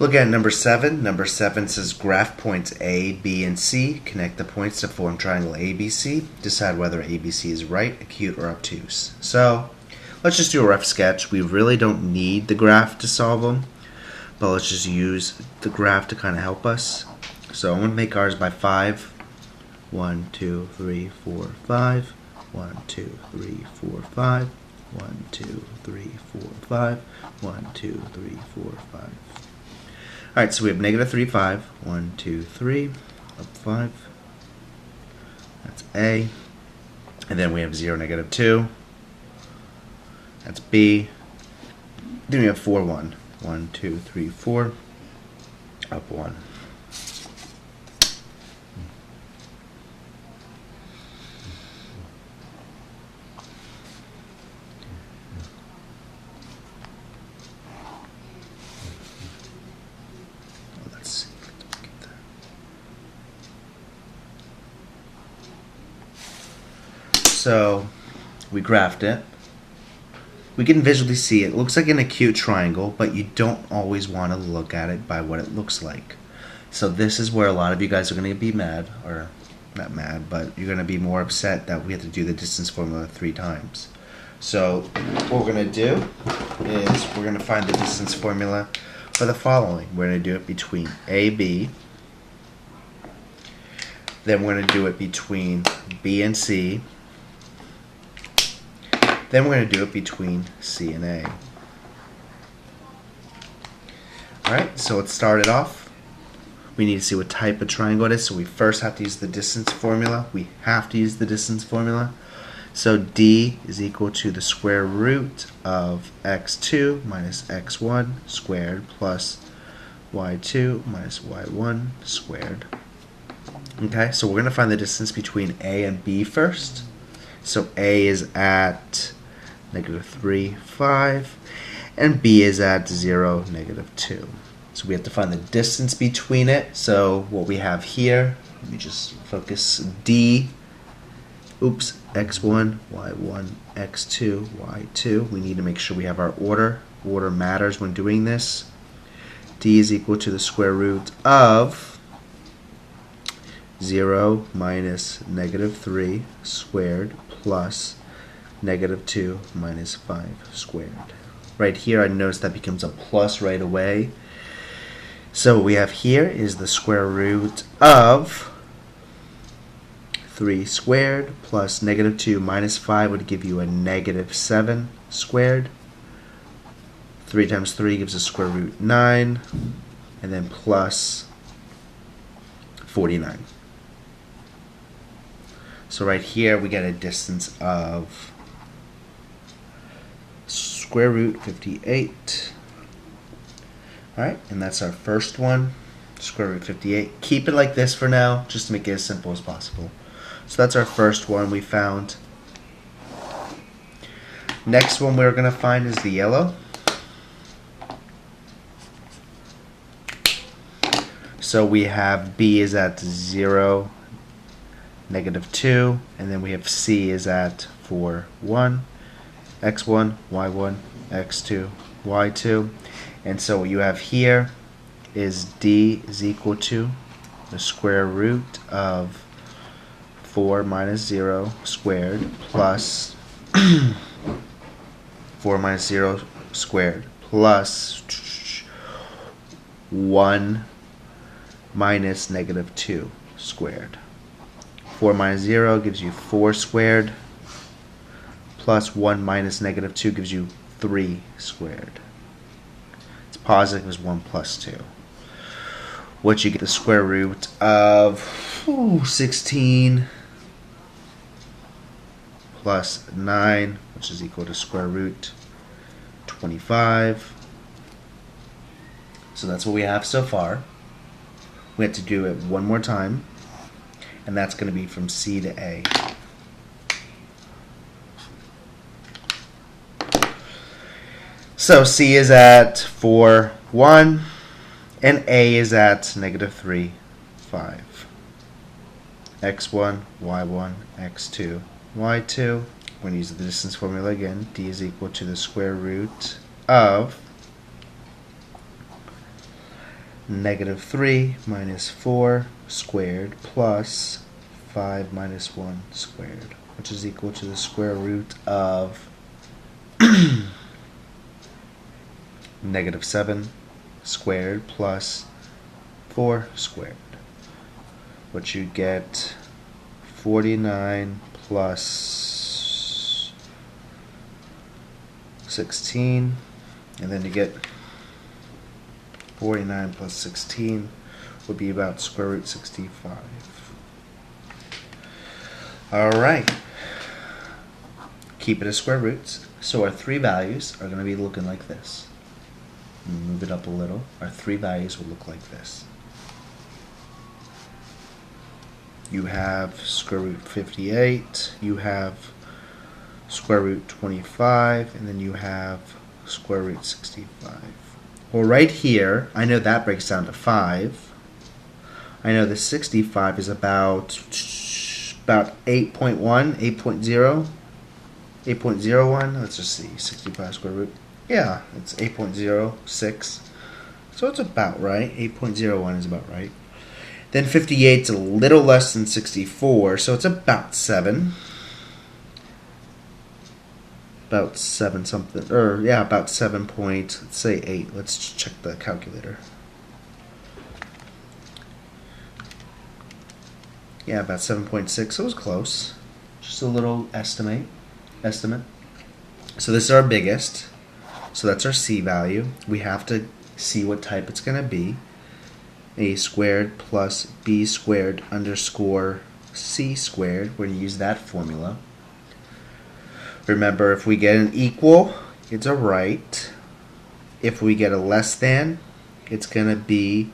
Look at number 7. Number 7 says graph points A, B, and C. Connect the points to form triangle ABC. Decide whether ABC is right, acute, or obtuse. So let's just do a rough sketch. We really don't need the graph to solve them, but let's just use the graph to kind of help us. So I'm going to make ours by 5. 1, 2, 3, 4, 5. 1, 2, 3, 4, 5. 1, 2, 3, 4, 5. 1, 2, 3, 4, 5. Alright, so we have negative 3, 5. 1, 2, 3. Up 5. That's A. And then we have 0, negative 2. That's B. Then we have 4, 1. 1, 2, 3, 4. Up 1. So we graphed it. We can visually see it. It looks like an acute triangle, but you don't always want to look at it by what it looks like. So this is where a lot of you guys are going to be mad, or not mad, but you're going to be more upset that we have to do the distance formula 3 times. So what we're going to do is we're going to find the distance formula for the following. We're going to do it between AB. Then we're going to do it between B and C. Then we're going to do it between C and A. Alright, so let's start it off. We need to see what type of triangle it is, so we first have to use the distance formula. We have to use the distance formula. So D is equal to the square root of x2 minus x1 squared plus y2 minus y1 squared. Okay, so we're going to find the distance between A and B first. So A is at negative 3, 5, and B is at 0, negative 2. So we have to find the distance between it. So what we have here, let me just focus, D, x1, y1, x2, y2. We need to make sure we have our order. Order matters when doing this. D is equal to the square root of 0 minus negative 3 squared plus negative 2 minus 5 squared. Right here I notice that becomes a plus right away. So what we have here is the square root of 3 squared plus negative 2 minus 5 would give you a negative 7 squared. 3 times 3 gives us square root 9, and then plus 49. So right here we get a distance of square root 58. Alright, and that's our first one, square root 58. Keep it like this for now, just to make it as simple as possible. So that's our first one we found. Next one we're going to find is the yellow. So we have B is at 0, negative 2, and then we have C is at 4, 1, x1, y1, x2, y2. And so what you have here is D is equal to the square root of 4 minus 0 squared plus 4 minus 0 squared plus 1 minus negative 2 squared. 4 minus 0 gives you 4 squared, plus 1 minus negative 2 gives you 3 squared. It's positive is 1 plus 2. What you get the square root of 16 plus 9, which is equal to square root 25. So that's what we have so far. We have to do it one more time, and that's going to be from C to A. So C is at 4, 1, and A is at negative 3, 5. x1, y1, x2, y2. We're going to use the distance formula again. D is equal to the square root of Negative 3 minus 4 squared plus 5 minus 1 squared, which is equal to the square root of negative 7 squared plus 4 squared, which you get 49 plus 16, and then you get 49 plus 16 would be about square root 65. Alright, keep it as square roots. So our three values are going to be looking like this. Move it up a little. Our three values will look like this. You have square root 58, you have square root 25, and then you have square root 65. Well, right here, I know that breaks down to 5. I know the 65 is about 8.1, 8.0, 8.01. Let's just see, 65 square root. Yeah, it's 8.06. So it's about right. 8.01 is about right. Then 58 is a little less than 64, so it's about 7. About 7 something, or yeah, about 7 point, let's say 8. Let's check the calculator. Yeah, about 7.6, so it was close. Just a little estimate. So this is our biggest. So that's our C value. We have to see what type it's going to be. A squared plus B squared underscore C squared. We're going to use that formula. Remember, if we get an equal, it's a right. If we get a less than, it's going to be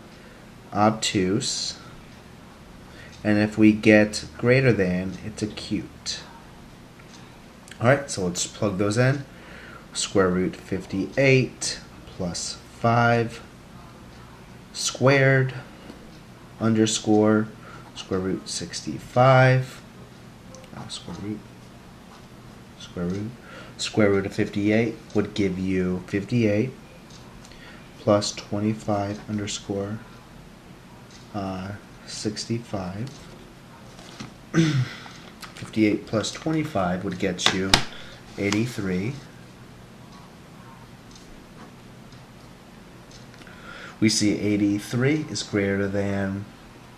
obtuse. And if we get greater than, it's acute. Alright, so let's plug those in. Square root 58 plus 5 squared underscore square root 65. Square root of 58 would give you 58 plus 25 underscore 65. 58 plus 25 would get you 83. We see 83 is greater than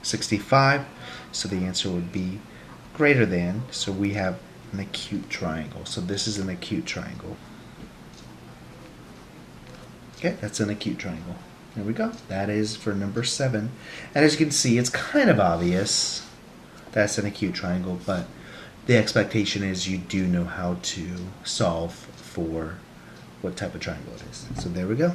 65, so the answer would be greater than. So we have an acute triangle. So this is an acute triangle. Okay, that's an acute triangle. There we go. That is for number 7. And as you can see, it's kind of obvious that's an acute triangle, but the expectation is you do know how to solve for what type of triangle it is. So there we go.